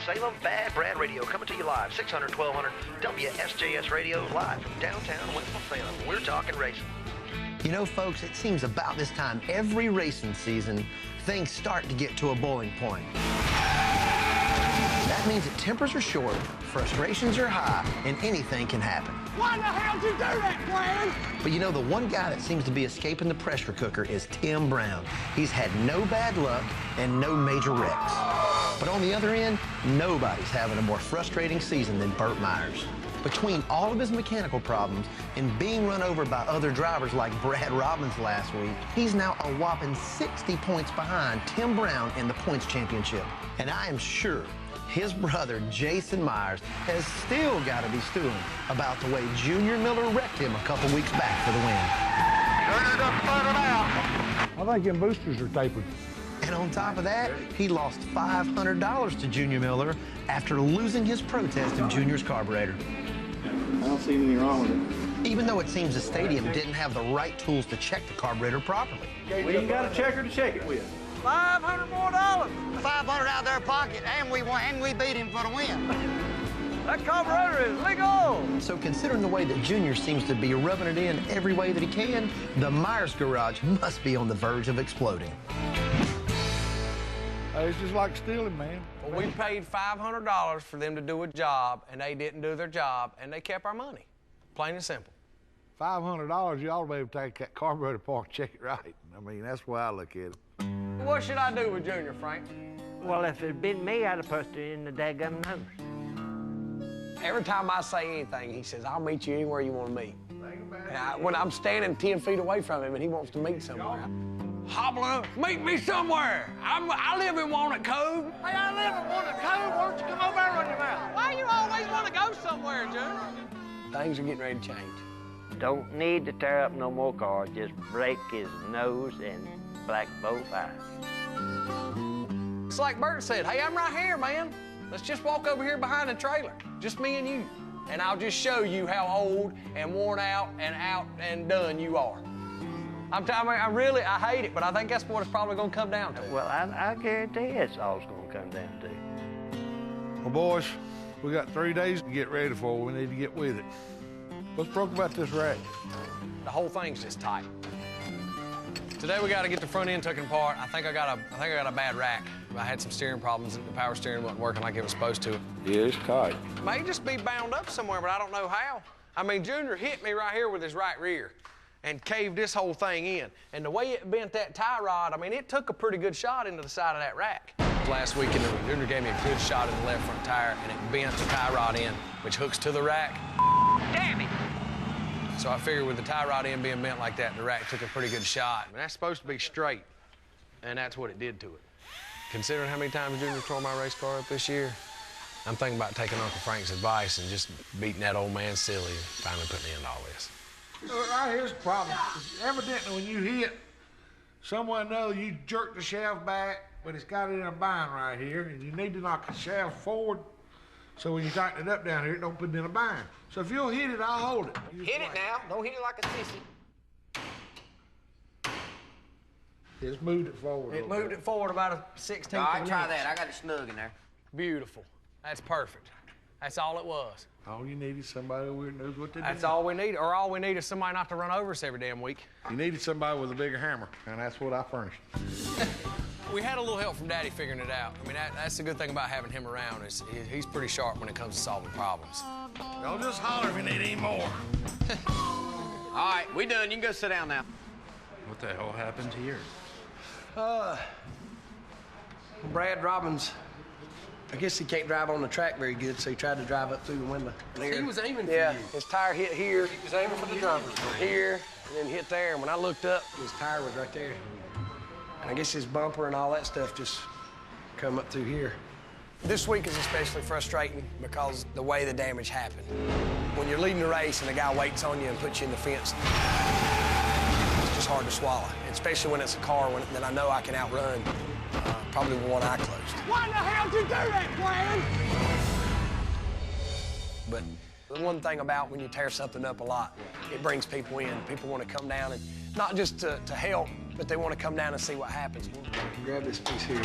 Salem, Bad Brad Radio, coming to you live, 600, 1200, WSJS Radio, live from downtown Winston-Salem. We're talking racing. You know, folks, it seems about this time every racing season, things start to get to a boiling point. That means that tempers are short, frustrations are high, and anything can happen. Why the hell did you do that, Glenn? But you know, the one guy that seems to be escaping the pressure cooker is Tim Brown. He's had no bad luck and no major wrecks. But on the other end, nobody's having a more frustrating season than Burt Myers. Between all of his mechanical problems and being run over by other drivers like Brad Robbins last week, he's now a whopping 60 points behind Tim Brown in the points championship. And I am sure his brother, Jason Myers, has still got to be stewing about the way Junior Miller wrecked him a couple weeks back for the win. I think them boosters are tapered. And on top of that, he lost $500 to Junior Miller after losing his protest of Junior's carburetor. I don't see anything wrong with it. Even though it seems the stadium didn't have the right tools to check the carburetor properly. We ain't got a checker to check it with. $500 more. $500 out of their pocket, and we won, and we beat him for the win. That carburetor is legal. So considering the way that Junior seems to be rubbing it in every way that he can, the Myers garage must be on the verge of exploding. It's just like stealing, man. Well, we paid $500 for them to do a job, and they didn't do their job, and they kept our money. Plain and simple. $500, you ought to be able to take that carburetor apart and check it right. I mean, that's the way I look at it. What should I do with Junior, Frank? Well, if it'd been me, I'd have pushed it in the daggum nose. Every time I say anything, he says, I'll meet you anywhere you want to meet. And when I'm standing 10 feet away from him and he wants to meet somewhere, Hobbler, meet me somewhere. I live in Walnut Cove. Hey, I live in Walnut Cove. Why don't you come over there on your mouth? Why you always want to go somewhere, Junior? Things are getting ready to change. Don't need to tear up no more cars. Just break his nose and black both eyes. It's like Bert said, hey, I'm right here, man. Let's just walk over here behind the trailer. Just me and you. And I'll just show you how old and worn out and done you are. I hate it, but I think that's what it's probably going to come down to. Well, I guarantee it's all it's going to come down to. Well, boys, we got 3 days to get ready for. We need to get with it. What's broke about this rack? The whole thing's just tight. Today we got to get the front end taken apart. I think I got a bad rack. I had some steering problems. The power steering wasn't working like it was supposed to. Yeah, it's tight. It may just be bound up somewhere, but I don't know how. I mean, Junior hit me right here with his right rear and caved this whole thing in. And the way it bent that tie rod, I mean, it took a pretty good shot into the side of that rack. Last weekend, Junior gave me a good shot in the left front tire, and it bent the tie rod in, which hooks to the rack. Damn it. So I figured with the tie rod end being bent like that, the rack took a pretty good shot. And that's supposed to be straight, and that's what it did to it. Considering how many times Junior tore my race car up this year, I'm thinking about taking Uncle Frank's advice and just beating that old man silly and finally putting an end to all this. Right here's the problem. Evidently, when you hit someone knows you jerk the shaft back, but it's got it in a bind right here, and you need to knock the shaft forward so when you tighten it up down here, it don't put it in a bind. So if you'll hit it, I'll hold it. Hit it now. Don't hit it like a sissy. It's moved it forward. It moved it forward about a 16th All right, of an try inch. that. I got it snug in there. Beautiful. That's perfect. That's all it was. All you need is somebody over here who knows what to do. That's all we need, or all we need is somebody not to run over us every damn week. You needed somebody with a bigger hammer, and that's what I furnished. We had a little help from Daddy figuring it out. I mean, that's the good thing about having him around is he's pretty sharp when it comes to solving problems. Y'all just holler if you need any more. All right, we done. You can go sit down now. What the hell happened here? Brad Robbins, I guess he can't drive on the track very good, so he tried to drive up through the window. He was aiming for Yeah, you. his tire hit here. He was aiming for the driver's door. Here, and then hit there. And when I looked up, his tire was right there. And I guess his bumper and all that stuff just come up through here. This week is especially frustrating because the way the damage happened. When you're leading the race and the guy waits on you and puts you in the fence, it's just hard to swallow, especially when it's a car that I know I can outrun, probably with one eye closed. Why the hell did you do that, Glenn? But the one thing about when you tear something up a lot, it brings people in. People want to come down and not just to help, but they want to come down and see what happens. Grab this piece here.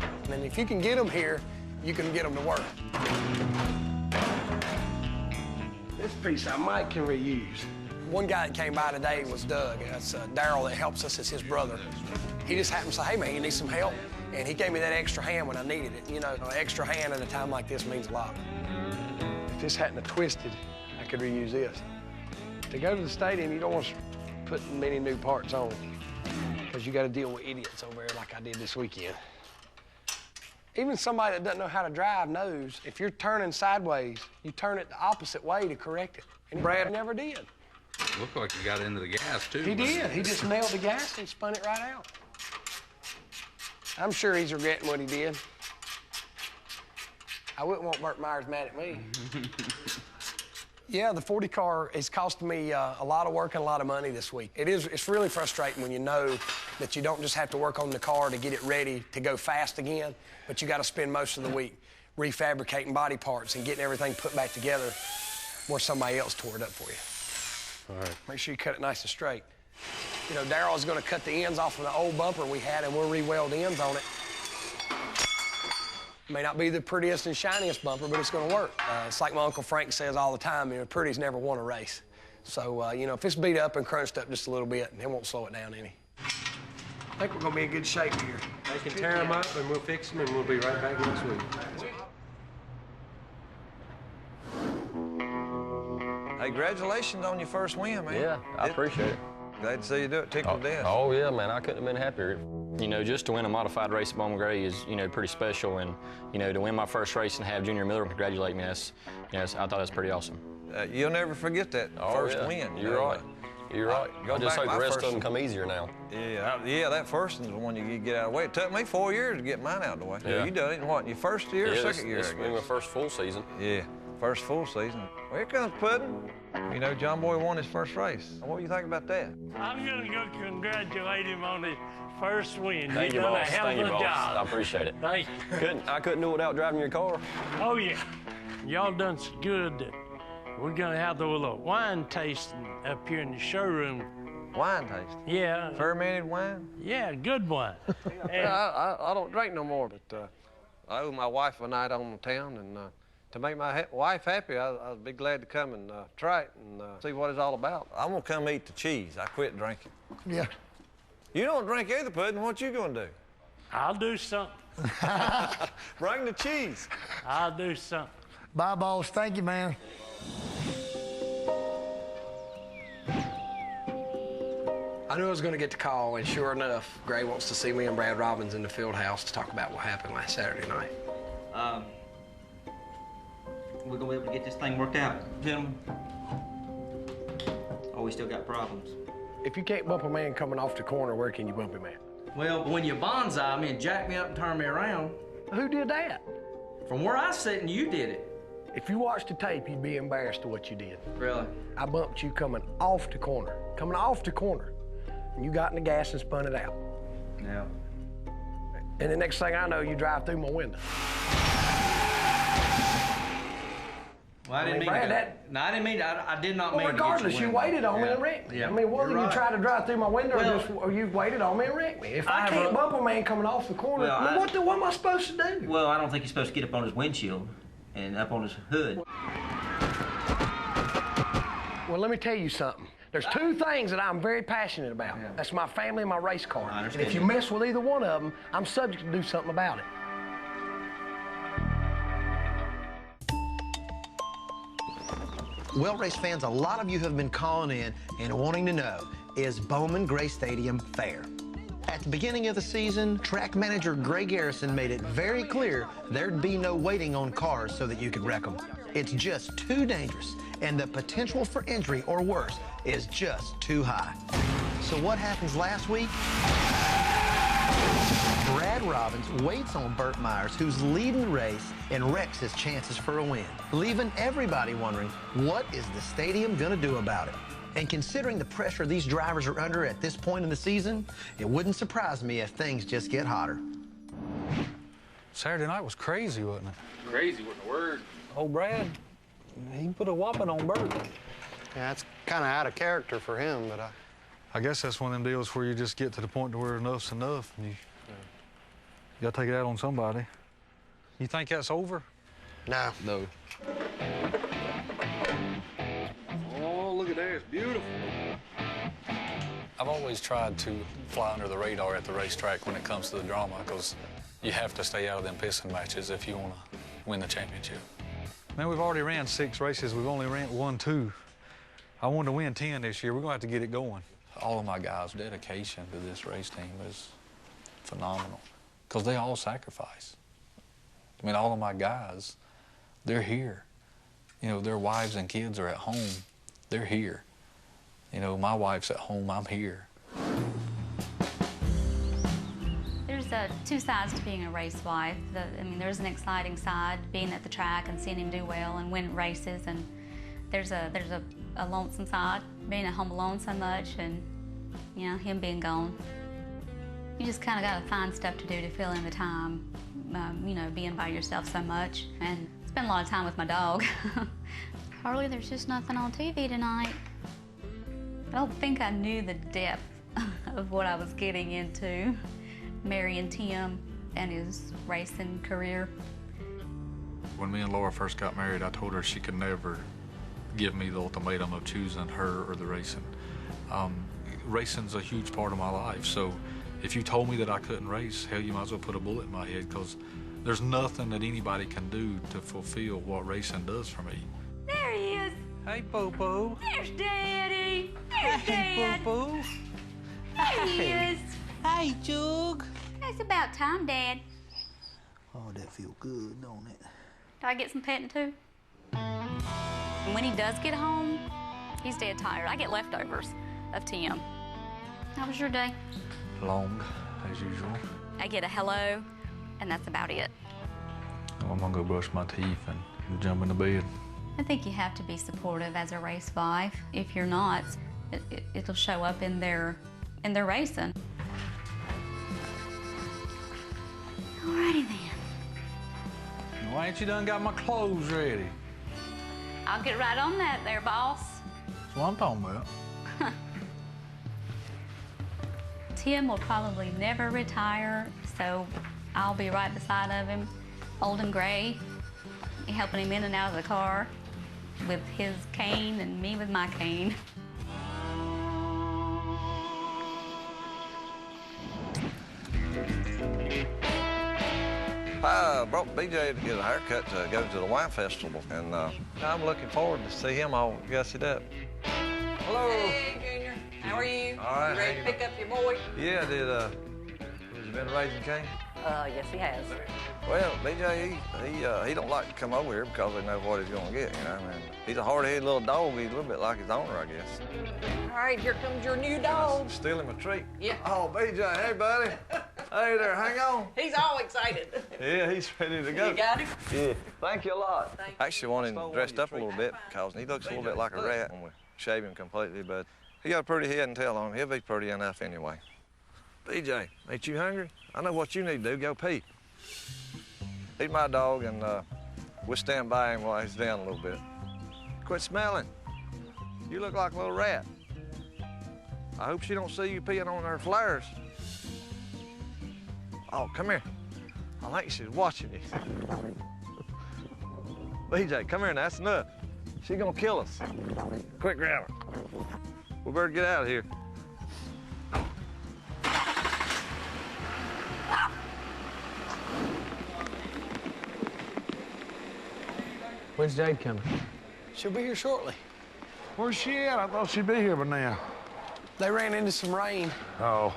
And then if you can get them here you can get them to work. This piece I might can reuse. One guy that came by today was Doug. That's Daryl that helps us. It's his brother. He just happened to say, hey, man, you need some help? And he gave me that extra hand when I needed it. You know, an extra hand at a time like this means a lot. If this hadn't have twisted, I could reuse this. To go to the stadium, you don't want to put many new parts on because you got to deal with idiots over there like I did this weekend. Even somebody that doesn't know how to drive knows if you're turning sideways, you turn it the opposite way to correct it. And Brad never did. Looked like he got into the gas, too. He did. He just nailed the gas and spun it right out. I'm sure he's regretting what he did. I wouldn't want Burt Myers mad at me. Yeah, the 40 car is costing me a lot of work and a lot of money this week. It's really frustrating when you know that you don't just have to work on the car to get it ready to go fast again, but you got to spend most of the week refabricating body parts and getting everything put back together where somebody else tore it up for you. All right. Make sure you cut it nice and straight. You know, Daryl's gonna cut the ends off of the old bumper we had and we'll re-weld ends on it. May not be the prettiest and shiniest bumper, but it's gonna work. It's like my Uncle Frank says all the time, you know, pretty's never won a race. So, you know, if it's beat up and crunched up just a little bit, it won't slow it down any. I think we're gonna be in good shape here. They can tear them up and we'll fix them and we'll be right back next week. Hey, congratulations on your first win, man. Yeah, I appreciate it. Glad to see you do it. Tickled to death. Oh, yeah, man, I couldn't have been happier. You know, just to win a modified race at Bowman Gray is, you know, pretty special. And, you know, to win my first race and have Junior Miller congratulate me, that's, you know, I thought that's pretty awesome. You'll never forget that first win. You're right. You're right. I just hope the rest of them come easier now. Yeah, that first one's the one you get out of the way. It took me 4 years to get mine out of the way. Yeah. You done it in what, your first year or second year? This will be my first full season. Yeah, first full season. Well, here comes Puddin. You know, John Boy won his first race. What do you think about that? I'm gonna go congratulate him on his first win. Thank you, done boss. a hell of Thank you, a boss. job. I appreciate it. Thank you. I couldn't do it without driving your car. Oh, yeah. Y'all done so good that we're gonna have the little wine tasting up here in the showroom. Wine tasting? Yeah. Fermented wine? Yeah, good wine. I don't drink no more, but I owe my wife a night on the town, and to make my wife happy, I'd be glad to come and try it and see what it's all about. I'm gonna come eat the cheese. I quit drinking. Yeah. You don't drink either, Puddin. What you gonna do? I'll do something. Bring the cheese. I'll do something. Bye, boss. Thank you, man. I knew I was gonna get the call, and sure enough, Gray wants to see me and Brad Robbins in the field house to talk about what happened last Saturday night. We're gonna be able to get this thing worked out, gentlemen. Oh, we still got problems. If you can't bump a man coming off the corner, where can you bump him at? Well, when you bonsai me and jack me up and turn me around. Who did that? From where I sit, and you did it. If you watched the tape, you'd be embarrassed of what you did. Really? I bumped you coming off the corner. Coming off the corner. And you got in the gas and spun it out. Yeah. And the next thing I know, you drive through my window. Well, I didn't mean Brad, that. No, I didn't mean that. I did not Well, mean regardless, to you waited on me and wrecked me. Yeah. I mean, whether You're you right. tried to drive through my window Well, or you waited on me and wrecked me. If I I can't have a- bump a man coming off the corner, Well, what am I supposed to do? Well, I don't think you're supposed to get up on his windshield and up on his hood. Well, let me tell you something. There's two things that I'm very passionate about. Yeah. That's my family and my race car. I And understand if you that. mess with either one of them, I'm subject to do something about it. Well, race fans, a lot of you have been calling in and wanting to know, is Bowman Gray Stadium fair? At the beginning of the season, track manager Gray Garrison made it very clear there'd be no waiting on cars so that you could wreck them. It's just too dangerous, and the potential for injury or worse is just too high. So what happens last week? Brad Robbins waits on Burt Myers, who's leading the race, and wrecks his chances for a win, leaving everybody wondering, what is the stadium gonna do about it? And considering the pressure these drivers are under at this point in the season, it wouldn't surprise me if things just get hotter. Saturday night was crazy, wasn't it? Crazy wasn't a word. Old Brad, he put a whopping on Bert. Yeah, that's kind of out of character for him, but I guess that's one of them deals where you just get to the point to where enough's enough, and you gotta take it out on somebody. You think that's over? No. No. Oh, look at that. It's beautiful. I've always tried to fly under the radar at the racetrack when it comes to the drama, because you have to stay out of them pissing matches if you want to win the championship. Man, we've already ran 6 races. We've only won 2. I want to win 10 this year. We're going to have to get it going. All of my guys' dedication to this race team is phenomenal, because they all sacrifice. I mean, all of my guys, they're here. You know, their wives and kids are at home. They're here. You know, my wife's at home, I'm here. There's 2 sides to being a race wife. I mean, there's an exciting side, being at the track and seeing him do well and win races, and there's a lonesome side, being at home alone so much and, you know, him being gone. You just kind of got to find stuff to do to fill in the time, you know, being by yourself so much, and spend a lot of time with my dog. Harley, there's just nothing on TV tonight. I don't think I knew the depth of what I was getting into, marrying Tim and his racing career. When me and Laura first got married, I told her she could never give me the ultimatum of choosing her or the racing. Racing's a huge part of my life, so if you told me that I couldn't race, hell, you might as well put a bullet in my head, because there's nothing that anybody can do to fulfill what racing does for me. There he is. Hey, Popo. There's Daddy. There's Dad. Popo. There he is. Hey, Jug. It's about time, Dad. Oh, that feel good, don't it? Do I get some petting too? And when he does get home, he's dead tired. I get leftovers of Tim. How was your day? Long, as usual. I get a hello, and that's about it. I'm gonna go brush my teeth and jump into bed. I think you have to be supportive as a race wife. If you're not, it'll show up in their racing. Alrighty then. Why ain't you done got my clothes ready? I'll get right on that there, boss. That's what I'm talking about. Tim will probably never retire, so I'll be right beside of him, old and gray, helping him in and out of the car with his cane and me with my cane. I brought BJ to get a haircut to go to the wine festival, and I'm looking forward to see him all gussied up. hello. Hey, Junior. How are you? All right, You ready to pick up your boy? Yeah, has he been raising cane? Yes, he has. Well, BJ, he don't like to come over here because they know what he's gonna get, you know. I mean, he's a hard-headed little dog. He's a little bit like his owner, I guess. All right, here comes your new dog. Steal him a treat. Yeah. Oh, BJ, hey, buddy. Hey there, hang on. He's all excited. Yeah, he's ready to go. You got him? Yeah. Thank you a lot. I actually want him dressed up a little bit because he looks a little bit like a rat when we shave him completely, but he got a pretty head and tail on him. He'll be pretty enough anyway. BJ, ain't you hungry? I know what you need to do. Go pee. He's my dog, and we'll stand by him while he's down a little bit. Quit smelling. You look like a little rat. I hope she don't see you peeing on her flowers. Oh, come here. I think she's watching you. BJ, come here now, that's enough. She's gonna kill us. Quick, grab her. We better get out of here. When's Jade coming? She'll be here shortly. Where's she at? I thought she'd be here by now. They ran into some rain. Oh.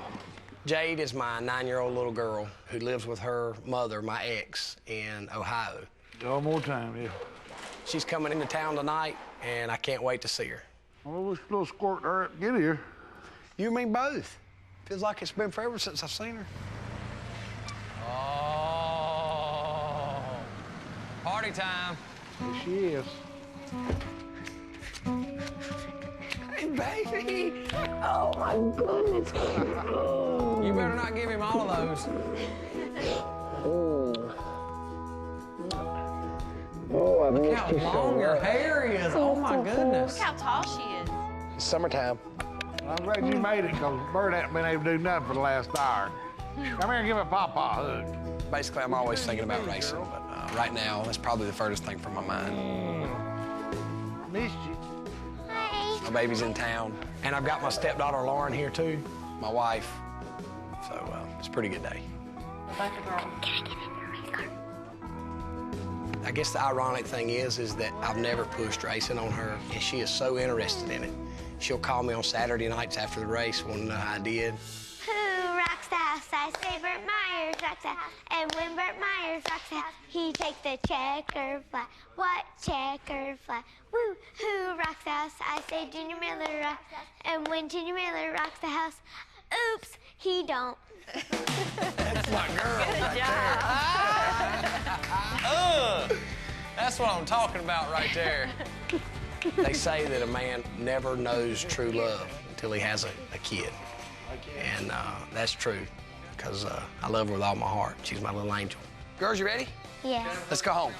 Jade is my 9-year-old little girl who lives with her mother, my ex, in Ohio. One more time, yeah. She's coming into town tonight, and I can't wait to see her. Well, this little squirt there get here. You and me both. Feels like it's been forever since I've seen her. Oh, party time. Here she is. Hey, baby. Oh, my goodness. You better not give him all of those. Oh, Look how long your hair is. Oh, my goodness. Look how tall she is. It's summertime. I'm glad you made it, because Bert hasn't been able to do nothing for the last hour. Come here and give a papa a hug. Basically, I'm always thinking about racing, but right now, that's probably the furthest thing from my mind. Missed you. My baby's in town, and I've got my stepdaughter Lauren here too, my wife. So it's a pretty good day. I guess the ironic thing is that I've never pushed racing on her, and she is so interested in it. She'll call me on Saturday nights after the race when I did. Who rocks the house? I say Burt Myers rocks the house. And when Burt Myers rocks the house, he takes the checker fly. What checker fly? Woo! Who rocks the house? I say Junior Miller rocks the house. And when Junior Miller rocks the house, oops, he don't. That's my girl. Good job. That's what I'm talking about right there. They say that a man never knows true love until he has a kid. And that's true, because I love her with all my heart. She's my little angel. Girls, you ready? Yeah. Let's go home.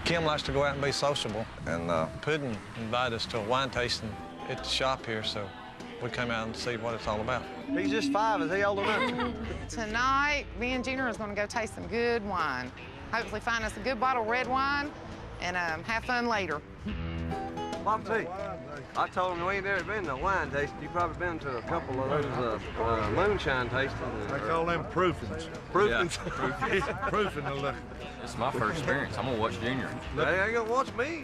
Kim likes to go out and be sociable, and Puddin invited us to a wine tasting at the shop here, so we came out and see what it's all about. He's just 5. Is he old enough? Tonight, me and Junior is going to go taste some good wine. Hopefully find us a good bottle of red wine and have fun later. Mom, T, I told him we ain't never been to a wine tasting. You've probably been to a couple of those moonshine tastings. They call them proofings. Proofings? Yeah. Proofing the liquor. It's my first experience. I'm gonna watch Junior. They ain't gonna watch me.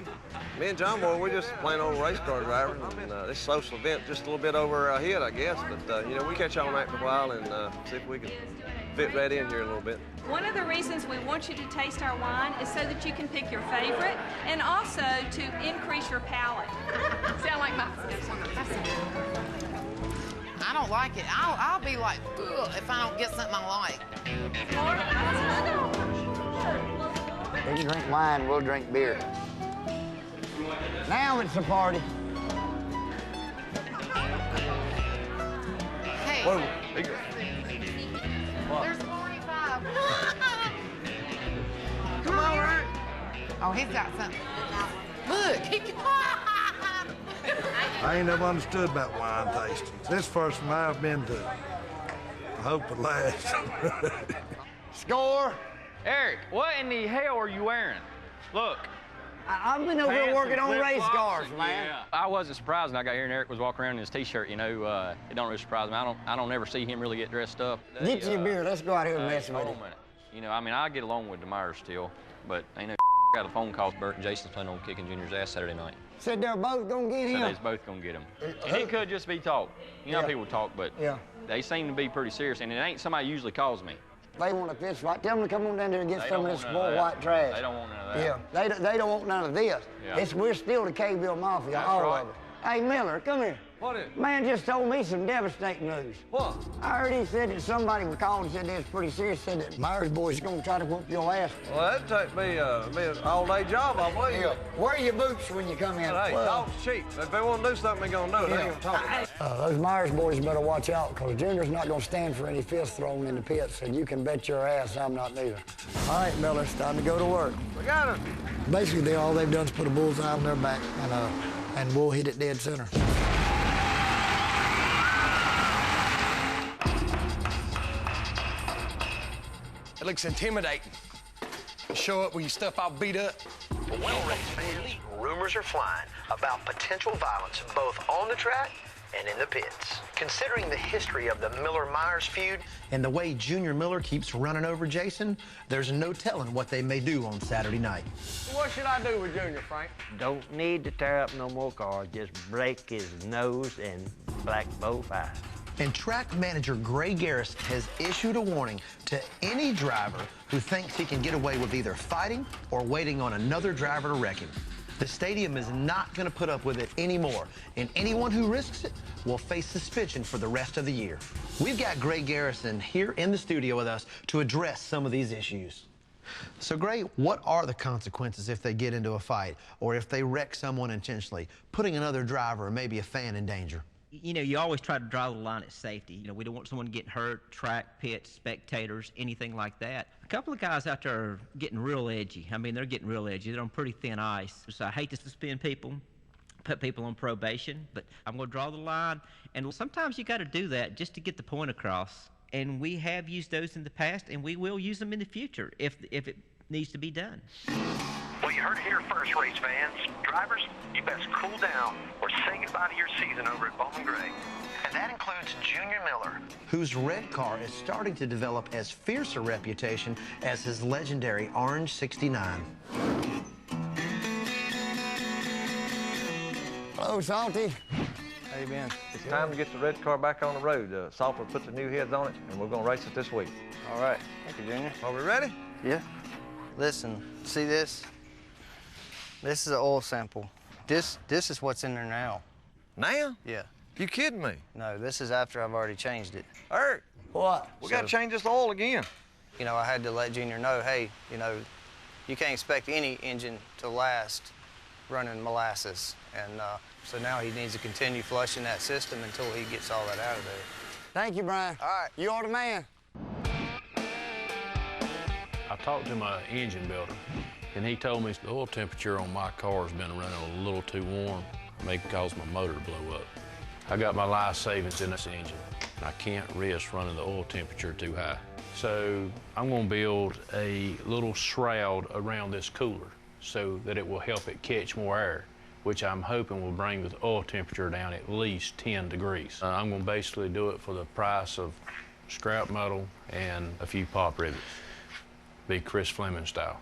Me and John Boy, we're just plain old race car drivers, and this social event just a little bit over our head, I guess. But you know, we catch on after a while and see if we can fit right in here a little bit. One of the reasons we want you to taste our wine is so that you can pick your favorite and also to increase your palate. Sound like my... I don't like it. I'll be like, ugh, if I don't get something I like. When you drink wine, we'll drink beer. Now it's a party. Hey. Whoa. There's 45. Come on, Rick. Oh, he's got something. Look, I ain't never understood about wine tastings. This first one I've been to. I hope it lasts. Score. Eric, what in the hell are you wearing? Look. I've been over here working on race cars, man. Yeah. I wasn't surprised when I got here and Eric was walking around in his T-shirt. You know, it don't really surprise me. I don't ever see him really get dressed up. Get you a beer. Let's go out here and mess with hold it. on a minute. You know, I mean, I get along with the Myers still, but ain't no got a phone call. Bert and Jason's planning on kicking Junior's ass Saturday night. Said they're both gonna get him. Said they's both gonna get him. And it could just be talk. You know how people talk, but they seem to be pretty serious, and it ain't somebody usually calls me. They want a fist fight. Tell them to come on down there and get They some don't of this want none of spoiled white trash. They don't want none of that. Yeah, they don't want none of this. Yeah. We're still the K-Bill Mafia, That's all right. of it. Hey, Miller, come here. What is? Man just told me some devastating news. What? I heard he said that somebody called and said they was pretty serious, said that Myers boys gonna try to whoop your ass. Well, that'd take me an all-day job, I believe. Yeah. Wear your boots when you come in. Hey, talk's cheap. If they want to do something, they're gonna do it. They ain't gonna talk. Those Myers boys better watch out, because Junior's not gonna stand for any fists thrown in the pits, and you can bet your ass I'm not neither. All right, Miller, it's time to go to work. We got him. Basically, all they've done is put a bullseye on their back, and we'll hit it dead center. It looks intimidating. Show up with your stuff all beat up. Well, race fans, rumors are flying about potential violence both on the track and in the pits. Considering the history of the Miller-Myers feud and the way Junior Miller keeps running over Jason, there's no telling what they may do on Saturday night. What should I do with Junior, Frank? Don't need to tear up no more cars. Just break his nose and black both eyes. And track manager Gray Garrison has issued a warning to any driver who thinks he can get away with either fighting or waiting on another driver to wreck him. The stadium is not going to put up with it anymore, and anyone who risks it will face suspension for the rest of the year. We've got Gray Garrison here in the studio with us to address some of these issues. So, Gray, what are the consequences if they get into a fight or if they wreck someone intentionally, putting another driver or maybe a fan in danger? You know, you always try to draw the line at safety. You know, we don't want someone getting hurt, track, pits, spectators, anything like that. A couple of guys out there are getting real edgy. I mean, they're getting real edgy. They're on pretty thin ice. So I hate to suspend people, put people on probation, but I'm going to draw the line. And sometimes you got to do that just to get the point across. And we have used those in the past, and we will use them in the future if it needs to be done. Well, you heard it here first, race fans. Drivers, you best cool down or say goodbye to your season over at Bowman Gray. And that includes Junior Miller, whose red car is starting to develop as fierce a reputation as his legendary Orange 69. Hello, Salty. How you been? It's time to get the red car back on the road. Salt will put the new heads on it, and we're going to race it this week. All right. Thank you, Junior. Are we ready? Yeah. Listen, see this? This is an oil sample. This is what's in there now. Now? Yeah. You kidding me? No, this is after I've already changed it. Eric. What? We got to change this oil again. You know, I had to let Junior know, hey, you know, you can't expect any engine to last running molasses. And so now he needs to continue flushing that system until he gets all that out of there. Thank you, Brian. All right, you are the man. I talked to my engine builder, and he told me the oil temperature on my car has been running a little too warm. It may cause my motor to blow up. I got my life savings in this engine, and I can't risk running the oil temperature too high. So I'm going to build a little shroud around this cooler so that it will help it catch more air, which I'm hoping will bring the oil temperature down at least 10 degrees. I'm going to basically do it for the price of scrap metal and a few pop rivets. Be Chris Fleming style.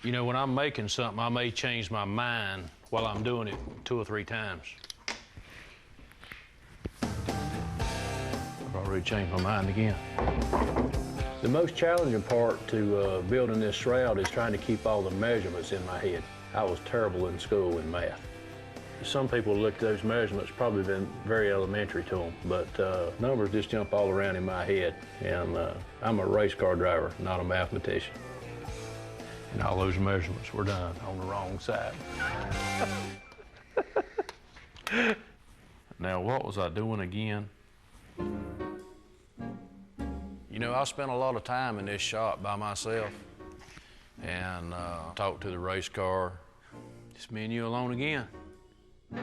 You know, when I'm making something, I may change my mind while I'm doing it 2 or 3 times. I've already changed my mind again. The most challenging part to building this shroud is trying to keep all the measurements in my head. I was terrible in school in math. Some people look at those measurements, probably been very elementary to them, but numbers just jump all around in my head. And I'm a race car driver, not a mathematician. And all those measurements were done on the wrong side. Now, what was I doing again? You know, I spent a lot of time in this shop by myself and talked to the race car. Just me and you alone again. You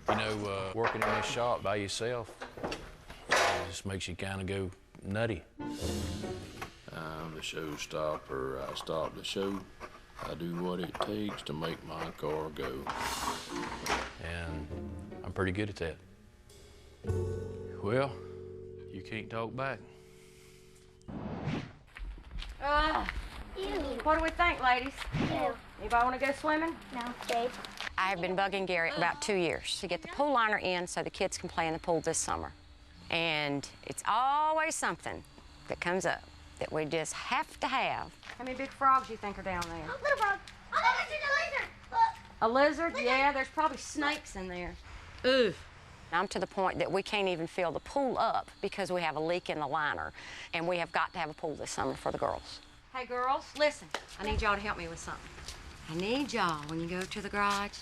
know, working in this shop by yourself just makes you kind of go nutty. I'm the showstopper. I stop the show. I do what it takes to make my car go. And I'm pretty good at that. Well, you can't talk back. What do we think, ladies? No. Anybody want to go swimming? No, Dave. I have been bugging Gary about 2 years to get the pool liner in so the kids can play in the pool this summer. And it's always something that comes up that we just have to have. How many big frogs do you think are down there? Oh, little frog. Oh, look, there's a lizard. Look. A lizard? Yeah, there's probably snakes in there. Ooh. I'm to the point that we can't even fill the pool up because we have a leak in the liner. And we have got to have a pool this summer for the girls. Hey, girls, listen. I need y'all to help me with something. I need y'all, when you go to the garage,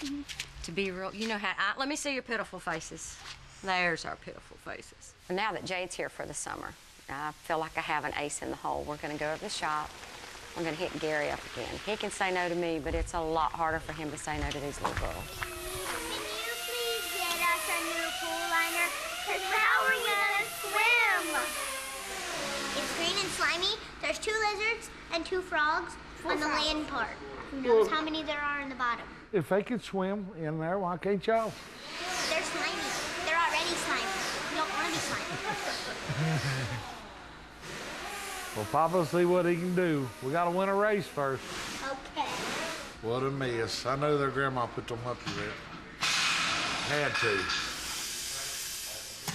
to be real. You know how, let me see your pitiful faces. There's our pitiful faces. Now that Jade's here for the summer, I feel like I have an ace in the hole. We're going to go over to the shop. We're going to hit Gary up again. He can say no to me, but it's a lot harder for him to say no to these little girls. Can you please get us a new pool liner? Because how are we going to swim? It's green and slimy. There's 2 lizards and 2 frogs on the land part. Who knows how many there are in the bottom? If they could swim in there, why can't y'all? They're slimy. They're already slimy. We don't want to be slimy. Well, Papa, see what he can do. We got to win a race first. Okay. What a mess. I know their grandma put them up to that. Had to.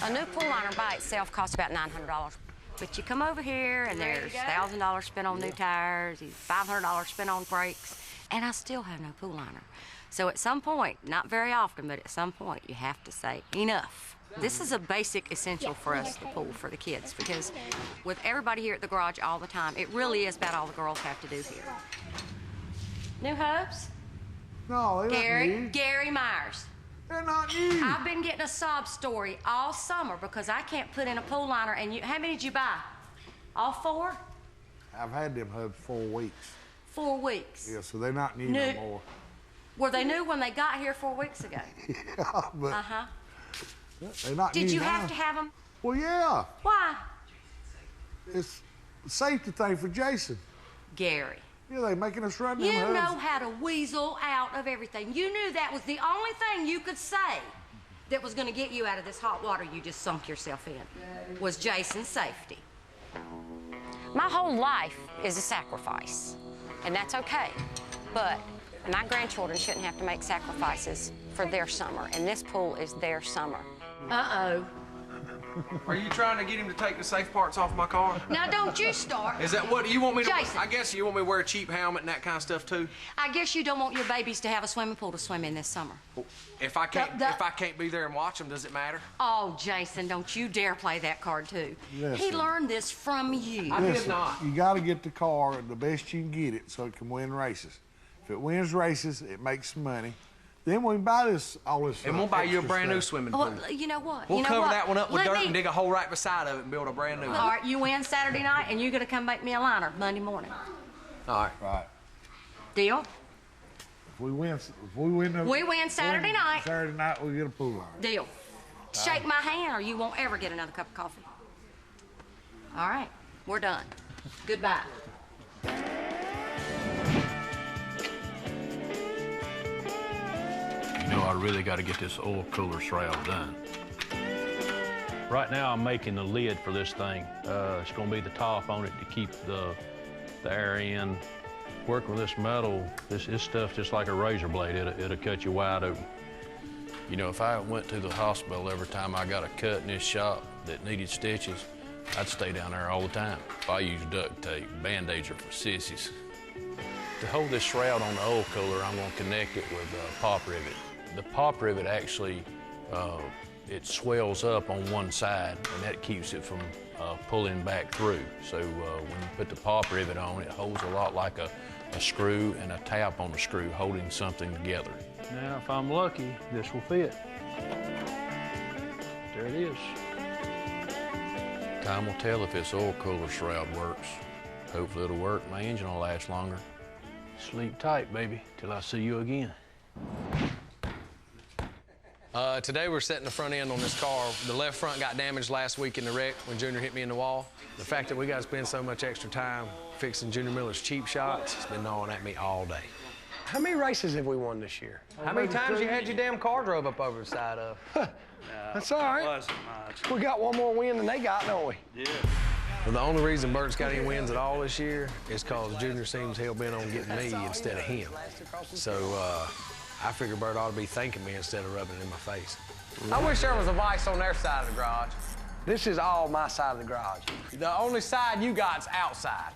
A new pool liner by itself costs about $900. But you come over here and there's $1,000 spent on new tires, $500 spent on brakes, and I still have no pool liner. So at some point, not very often, but at some point, you have to say, enough. This is a basic essential for us, the pool, for the kids, because with everybody here at the garage all the time, it really is about all the girls have to do here. New hubs? No, they're not new. Gary Myers. They're not new. I've been getting a sob story all summer because I can't put in a pool liner, and you, how many did you buy? All 4? I've had them hubs 4 weeks. 4 weeks. Yeah, so they're not new no more. Well, they knew when they got here 4 weeks ago. Yeah, but Uh-huh. they're not Did new you now. have to have them? Well, yeah. Why? It's a safety thing for Jason. Gary. Yeah, they making us run them You hubs. know how to weasel out of everything. You knew that was the only thing you could say that was going to get you out of this hot water you just sunk yourself in, was Jason's safety. My whole life is a sacrifice, and that's okay. But my grandchildren shouldn't have to make sacrifices for their summer, and this pool is their summer. Uh-oh. Are you trying to get him to take the safe parts off my car? Now, don't you start. Is that what you want me to? Jason. I guess you want me to wear a cheap helmet and that kind of stuff too. I guess you don't want your babies to have a swimming pool to swim in this summer. If I can't be there and watch them, does it matter? Oh, Jason, don't you dare play that card too. He Listen. learned this from you. Listen, you got to get the car the best you can get it so it can win races. If it wins races, it makes some money. Then we can buy all this. And we'll buy you a extra brand new stuff. swimming pool. Well, you know what? We'll you know cover what? that one up with Let dirt me- and dig a hole right beside of it and build a brand new one. All right, you win Saturday night, and you're gonna come make me a liner Monday morning. All right. Right. Deal? If we win We win Saturday night. Saturday night, we get a pool line. Deal. Shake my hand, or you won't ever get another cup of coffee. All right, we're done. Goodbye. You know, I really got to get this oil cooler shroud done. Right now, I'm making the lid for this thing. It's going to be the top on it to keep the air in. Working with this metal, this stuff just like a razor blade. It'll cut you wide open. You know, if I went to the hospital every time I got a cut in this shop that needed stitches, I'd stay down there all the time. If I use duct tape, Band-Aids are for sissies. To hold this shroud on the oil cooler, I'm going to connect it with a pop rivet. The pop rivet actually, it swells up on one side, and that keeps it from pulling back through. So when you put the pop rivet on, it holds a lot like a screw and a tap on the screw holding something together. Now, if I'm lucky, this will fit. There it is. Time will tell if this oil cooler shroud works. Hopefully it'll work. My engine will last longer. Sleep tight, baby, till I see you again. Today we're setting the front end on this car. The left front got damaged last week in the wreck when Junior hit me in the wall. The fact that we got to spend so much extra time fixing Junior Miller's cheap shots has been gnawing at me all day. How many races have we won this year? How many times you had your damn car drove up over the side of? That's all right. Wasn't much. We got one more win than they got, don't we? Yeah. Well, the only reason Bert's got any wins at all this year is because Junior seems hell-bent on getting me instead of him. So I figure Bert ought to be thanking me instead of rubbing it in my face. I wish there was a vice on their side of the garage. This is all my side of the garage. The only side you got's outside.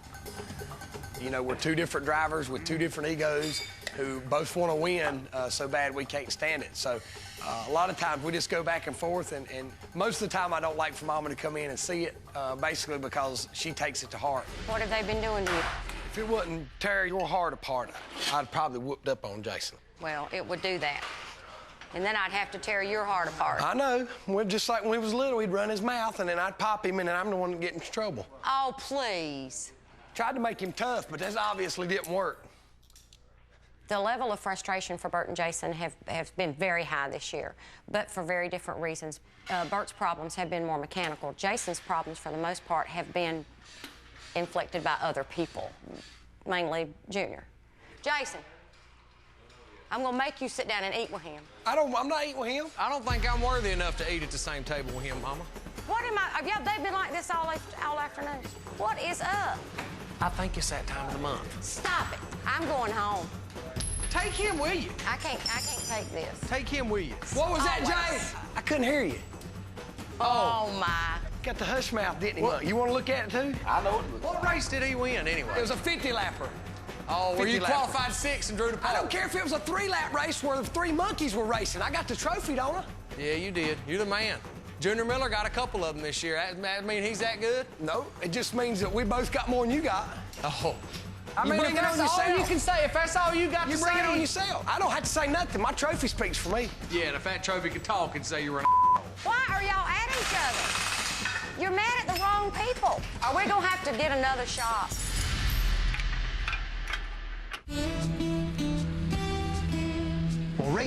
You know, we're two different drivers with two different egos who both want to win so bad we can't stand it. So a lot of times we just go back and forth, and most of the time I don't like for Mama to come in and see it, basically because she takes it to heart. What have they been doing to you? If it wouldn't tear your heart apart, I'd probably whooped up on Jason. Well, it would do that. And then I'd have to tear your heart apart. I know. Well, just like when he was little, he'd run his mouth, and then I'd pop him, and then I'm the one that get in trouble. Oh, please. Tried to make him tough, but that obviously didn't work. The level of frustration for Bert and Jason have been very high this year, but for very different reasons. Bert's problems have been more mechanical. Jason's problems, for the most part, have been inflicted by other people, mainly Junior. Jason, I'm gonna make you sit down and eat with him. I'm not eating with him. I don't think I'm worthy enough to eat at the same table with him, Mama. What am I? Yeah, they've been like this all afternoon. What is up? I think it's that time of the month. Stop it. I'm going home. Take him with you. I can't take this. Take him with you. What was that, Jay? I couldn't hear you. Oh, my. Got the hush mouth, didn't he? What? You want to look at it, too? I know it. What race did he win, anyway? It was a 50-lapper. Oh, well, you qualified 6 and drew the pole. I don't care if it was a 3-lap race where the 3 monkeys were racing. I got the trophy, don't I? Yeah, you did. You're the man. Junior Miller got a couple of them this year. That mean he's that good? No, it just means that we both got more than you got. Oh. I mean, if that's all you can say, if that's all you got to say. You bring it on yourself. I don't have to say nothing. My trophy speaks for me. Yeah, and if that trophy could talk and say you were an Why are y'all at each other? You're mad at the wrong people. Are we gonna have to get another shot?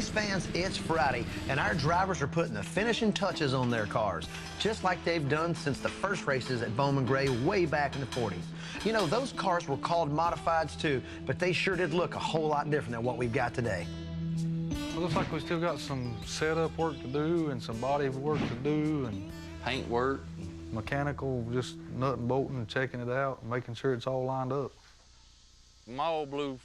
Race fans, it's Friday, and our drivers are putting the finishing touches on their cars, just like they've done since the first races at Bowman Gray way back in the 40s. You know, those cars were called modifieds too, but they sure did look a whole lot different than what we've got today. It looks like we still got some setup work to do and some body work to do and paint work, mechanical, just nut and bolting and checking it out and making sure it's all lined up. My old blue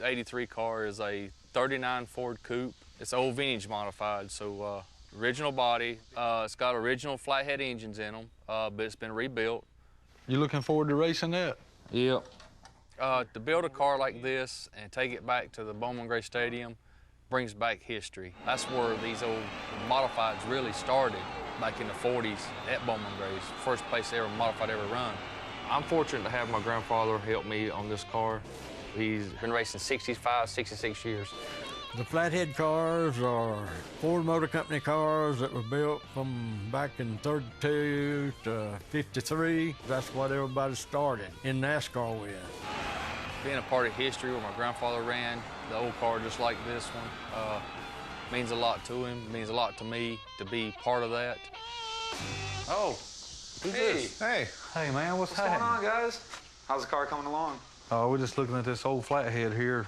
83 car is a 39 Ford Coupe. It's old vintage modified, so original body. It's got original flathead engines in them, but it's been rebuilt. You looking forward to racing that? Yep. To build a car like this and take it back to the Bowman Gray Stadium brings back history. That's where these old modifieds really started, back in the 40s at Bowman Gray's, first place ever modified ever run. I'm fortunate to have my grandfather help me on this car. He's been racing 65, 66 years. The flathead cars are Ford Motor Company cars that were built from back in 32 to 53. That's what everybody started in NASCAR with. Being a part of history where my grandfather ran the old car just like this one means a lot to him, means a lot to me to be part of that. Oh, who's this? Hey. Hey, man, what's going on, guys? How's the car coming along? We're just looking at this old flathead here.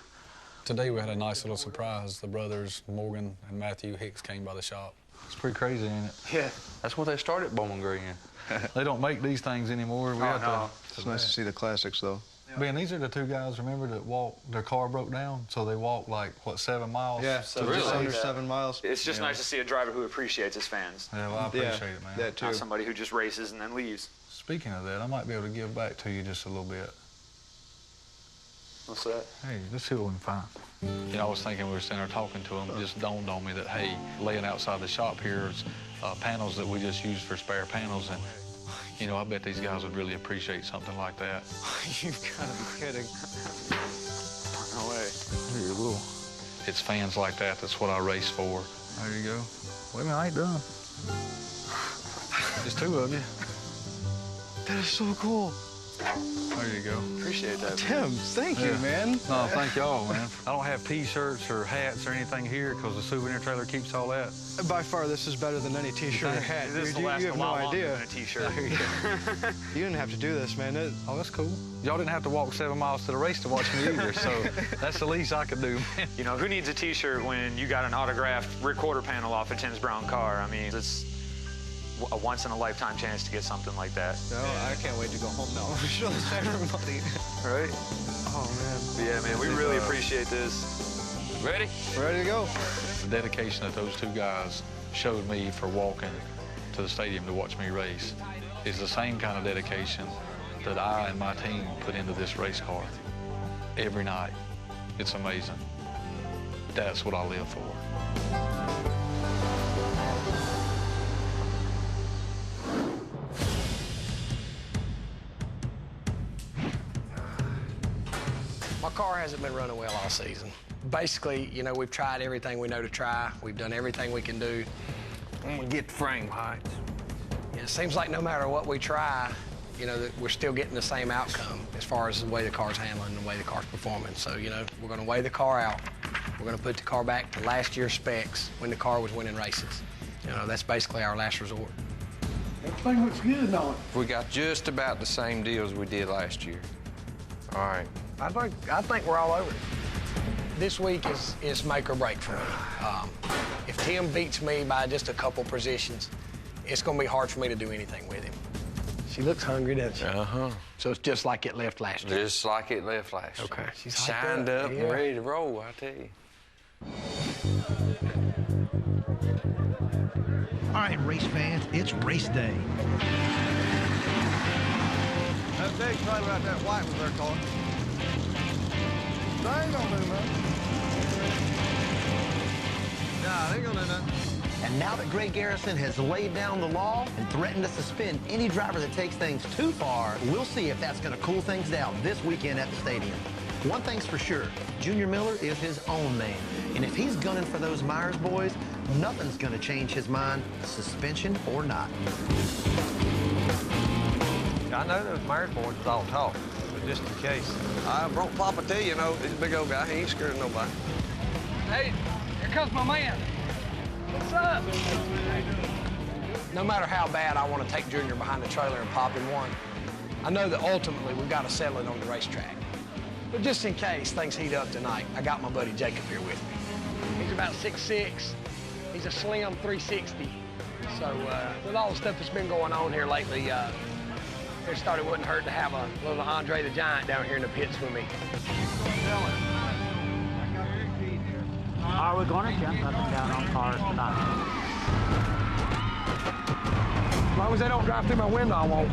Today we had a nice little surprise. The brothers, Morgan and Matthew Hicks, came by the shop. It's pretty crazy, ain't it? Yeah. That's what they started Bowman Gray in. They don't make these things anymore. It's nice to see the classics, though. Ben, these are the two guys, remember, that walked, their car broke down, so they walked like, what, 7 miles? Yeah, so really? Just under 7 miles. It's just nice to see a driver who appreciates his fans. Yeah, well, I appreciate it, man. That too. Not somebody who just races and then leaves. Speaking of that, I might be able to give back to you just a little bit. What's that? Hey, let's see what we can find. You know, I was thinking we were sitting there talking to them, it just dawned on me that, hey, laying outside the shop here is panels that we just use for spare panels, and you know, I bet these guys would really appreciate something like that. You've got to be kidding. No way. Here you go. It's fans like that, that's what I race for. There you go. Wait a minute, I ain't done. There's two of you. That is so cool. There you go. Appreciate that. Tim, thank you, man. No, thank y'all, man. I don't have T-shirts or hats or anything here because the souvenir trailer keeps all that. By far, this is better than any T-shirt or hat. This Dude, will last you have a no lot longer idea. than a T-shirt. You didn't have to do this, man. Oh, that's cool. Y'all didn't have to walk 7 miles to the race to watch me either, so that's the least I could do, man. You know, who needs a T-shirt when you got an autographed rear-quarter panel off of Tim's brown car? I mean, it's a once-in-a-lifetime chance to get something like that. No, I can't wait to go home now. Show this to everybody. Right? Oh, man. But yeah, man, we really appreciate this. Ready? We're ready to go. The dedication that those two guys showed me for walking to the stadium to watch me race is the same kind of dedication that I and my team put into this race car every night. It's amazing. That's what I live for. My car hasn't been running well all season. Basically, you know, we've tried everything we know to try. We've done everything we can do. I'm gonna get the frame heights. Yeah, it seems like no matter what we try, you know, that we're still getting the same outcome as far as the way the car's handling and the way the car's performing. So, you know, we're gonna weigh the car out. We're gonna put the car back to last year's specs when the car was winning races. You know, that's basically our last resort. Everything looks good on it. We got just about the same deals we did last year. All right. I think we're all over it. This week is make or break for me. If Tim beats me by just a couple positions, it's gonna be hard for me to do anything with him. She looks hungry, doesn't she? Uh-huh. So it's just like it left last year. Just like it left last year. Okay. She's shined up yeah. and ready to roll, I tell you. All right, race fans, it's race day. That big trailer out there, white was their car. They ain't gonna do nothing. Nah, they ain't gonna do nothing. And now that Greg Garrison has laid down the law and threatened to suspend any driver that takes things too far, we'll see if that's going to cool things down this weekend at the stadium. One thing's for sure, Junior Miller is his own man. And if he's gunning for those Myers boys, nothing's going to change his mind, suspension or not. I know those Myers boys was all talk, but just in case. I brought Papa to you, know, he's a big old guy. He ain't scared of nobody. Hey, Here comes my man. What's up? No matter how bad I want to take Junior behind the trailer and pop him one, I know that ultimately we've got to settle it on the racetrack. But just in case things heat up tonight, I got my buddy Jacob here with me. He's about 6'6". He's a slim 360. So with all the stuff that's been going on here lately, it started wouldn't hurt to have a little Andre the Giant down here in the pits with me. Are we going to jump up and down on cars tonight? As long as they don't drive through my window, I won't.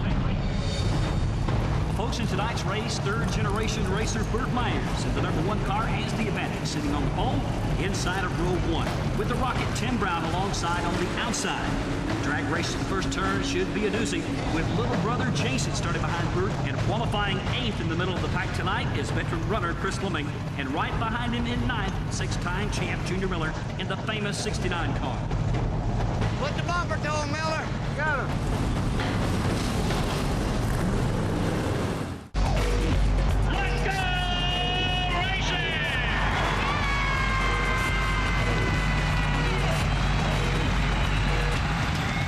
Folks, in tonight's race, third-generation racer Burt Myers in the #1 car has the advantage, sitting on the pole inside of row 1, with the Rocket Tim Brown alongside on the outside. Drag race in the first turn should be a doozy, with little brother Jason starting behind Burt, and qualifying 8th in the middle of the pack tonight is veteran runner Chris Fleming, and right behind him in 9th, 6-time champ Junior Miller in the famous 69 car. Put the bumper to him, Miller. Got him.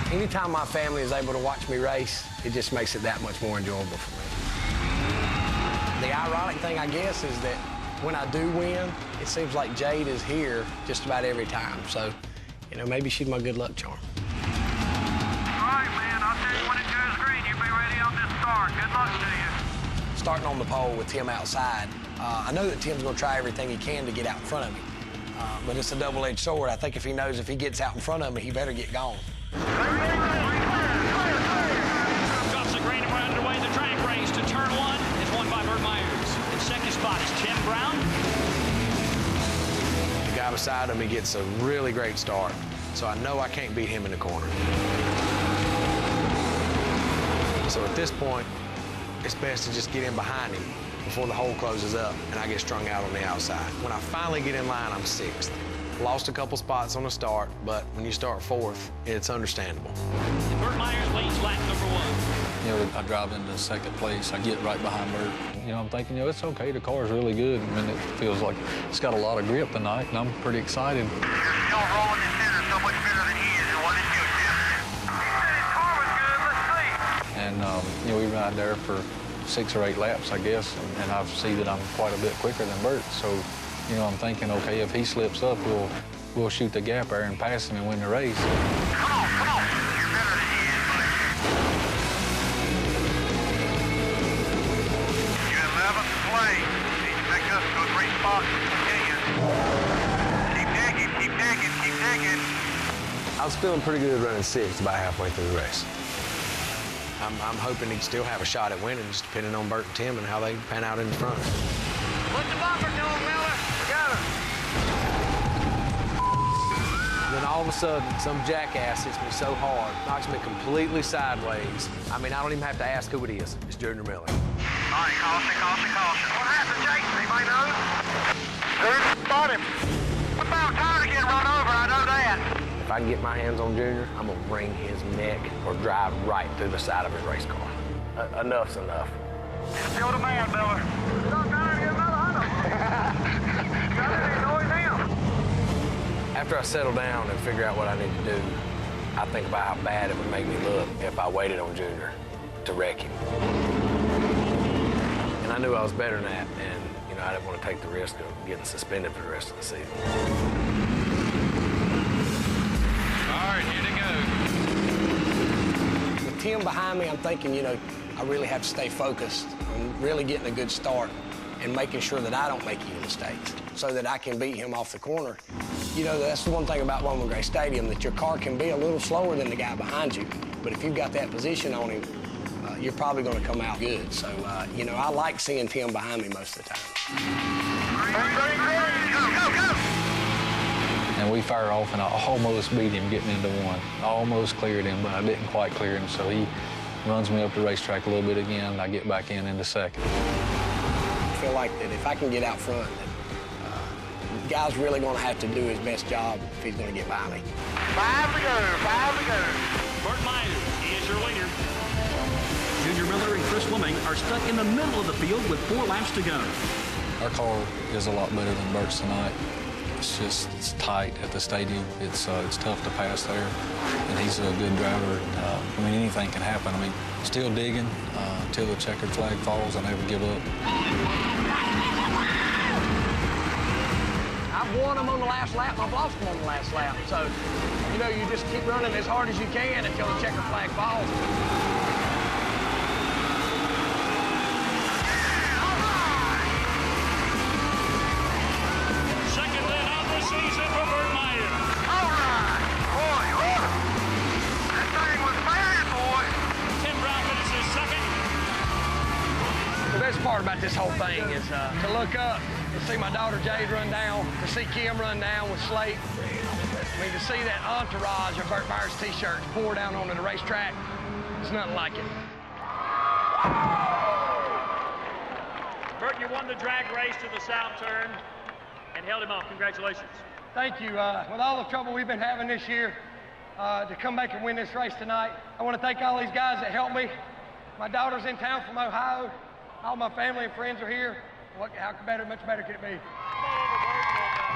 Anytime my family is able to watch me race, it just makes it that much more enjoyable for me. The ironic thing, I guess, is that when I do win, it seems like Jade is here just about every time. So, you know, maybe she's my good luck charm. All right, man, I'll tell you when it goes green. You be ready on this start. Good luck to you. Starting on the pole with Tim outside, I know that Tim's going to try everything he can to get out in front of me. But it's a double-edged sword. I think if he knows if he gets out in front of me, he better get gone. Drops the green and we're underway. The drag race to turn 1 is won by Burt Myers. In second spot is Tim Brown. The guy beside him, he gets a really great start, so I know I can't beat him in the corner. So at this point, it's best to just get in behind him before the hole closes up and I get strung out on the outside. When I finally get in line, I'm 6th. Lost a couple spots on the start, but when you start 4th, it's understandable. And Burt Myers leads lap number 1. You know, I drive into second place. I get right behind Burt. You know, I'm thinking, you know, it's okay. The car's really good. I mean, it feels like it's got a lot of grip tonight, and I'm pretty excited. You're still rolling the center so much better than he is. And what is your difference? He said his car was good. Let's see. And, you know, we ride there for 6 or 8 laps, I guess, and I see that I'm quite a bit quicker than Burt. So, you know, I'm thinking, okay, if he slips up, we'll shoot the gap there and pass him and win the race. Come on, come on. You're better than he is, buddy. You're 11th place. He's picked us to 3 spots from Virginia. Keep digging, keep digging, keep digging. I was feeling pretty good running 6th about halfway through the race. I'm hoping he'd still have a shot at winning, just depending on Burt and Tim and how they pan out in the front. Put the bumper to him, Miller. Got him. Then all of a sudden, some jackass hits me so hard, knocks me completely sideways. I mean, I don't even have to ask who it is. It's Junior Miller. All right, caution, caution, caution. What happened, Jason? Anybody know? Good, spot him. We're about time to get run over, I know that. If I can get my hands on Junior, I'm gonna bring his neck or drive right through the side of his race car. Enough's enough. Still the man, Miller. Stop trying to get another hunt. Got any noise now? After I settle down and figure out what I need to do, I think about how bad it would make me look if I waited on Junior to wreck him. And I knew I was better than that, and you know I didn't want to take the risk of getting suspended for the rest of the season. All right, here they go. With Tim behind me, I'm thinking, you know, I really have to stay focused on really getting a good start and making sure that I don't make any mistakes so that I can beat him off the corner. You know, that's the one thing about Bowman Gray Stadium, that your car can be a little slower than the guy behind you, but if you've got that position on him, you're probably going to come out good. So, you know, I like seeing Tim behind me most of the time. Go, go, go! And we fire off, and I almost beat him getting into 1. I almost cleared him, but I didn't quite clear him, so he runs me up the racetrack a little bit again, and I get back into 2nd. I feel like that if I can get out front, that the guy's really going to have to do his best job if he's going to get by me. 5 to go, 5 to go. Burt Myers is your leader. Junior Miller and Chris Fleming are stuck in the middle of the field with 4 laps to go. Our car is a lot better than Burt's tonight. It's tight at the stadium. It's tough to pass there, and he's a good driver. I mean, anything can happen. I mean, still digging until the checkered flag falls. I never give up. I've won them on the last lap, and I've lost them on the last lap. So, you know, you just keep running as hard as you can until the checkered flag falls. Second win of the season for Burt Myers. All right. Boy, that thing was bad, boy. Tim Brown finishes second. The best part about this whole thing is to look up and see my daughter Jade run down, to see Kim run down with Slate. I mean, to see that entourage of Burt Myers t-shirts pour down onto the racetrack, there's nothing like it. Burt, you won the drag race to the south turn and held him off. Congratulations. Thank you. With all the trouble we've been having this year, to come back and win this race tonight, I want to thank all these guys that helped me. My daughter's in town from Ohio. All my family and friends are here. How much better could it be?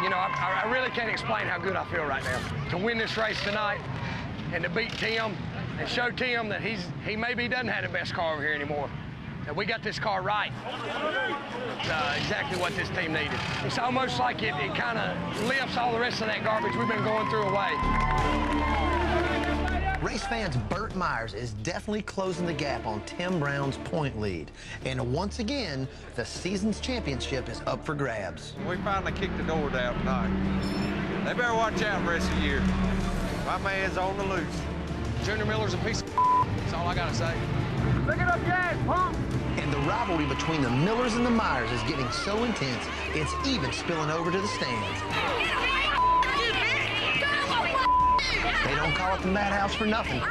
You know, I really can't explain how good I feel right now. To win this race tonight and to beat Tim and show Tim that he maybe doesn't have the best car over here anymore. That we got this car right. It's exactly what this team needed. It's almost like it kind of lifts all the rest of that garbage we've been going through away. Race fans, Burt Myers is definitely closing the gap on Tim Brown's point lead. And once again, the season's championship is up for grabs. We finally kicked the door down tonight. They better watch out the rest of the year. My man's on the loose. Junior Miller's a piece of that's all I gotta say. Look it up, guys, pump. And the rivalry between the Millers and the Myers is getting so intense, it's even spilling over to the stands. They don't call it the Madhouse for nothing.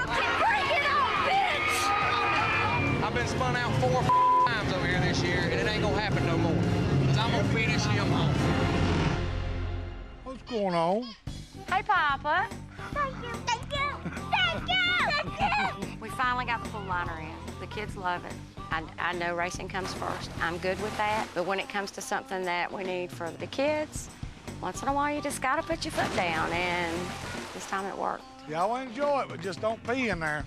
I've been spun out 4 times over here this year, and it ain't gonna happen no more. Because I'm gonna finish him off. What's going on? Hey, Papa. Thank you, thank you, thank you, thank you. We finally got the pool liner in. The kids love it. I know racing comes first. I'm good with that. But when it comes to something that we need for the kids, once in a while you just gotta put your foot down, and this time it worked. Y'all enjoy it, but just don't pee in there.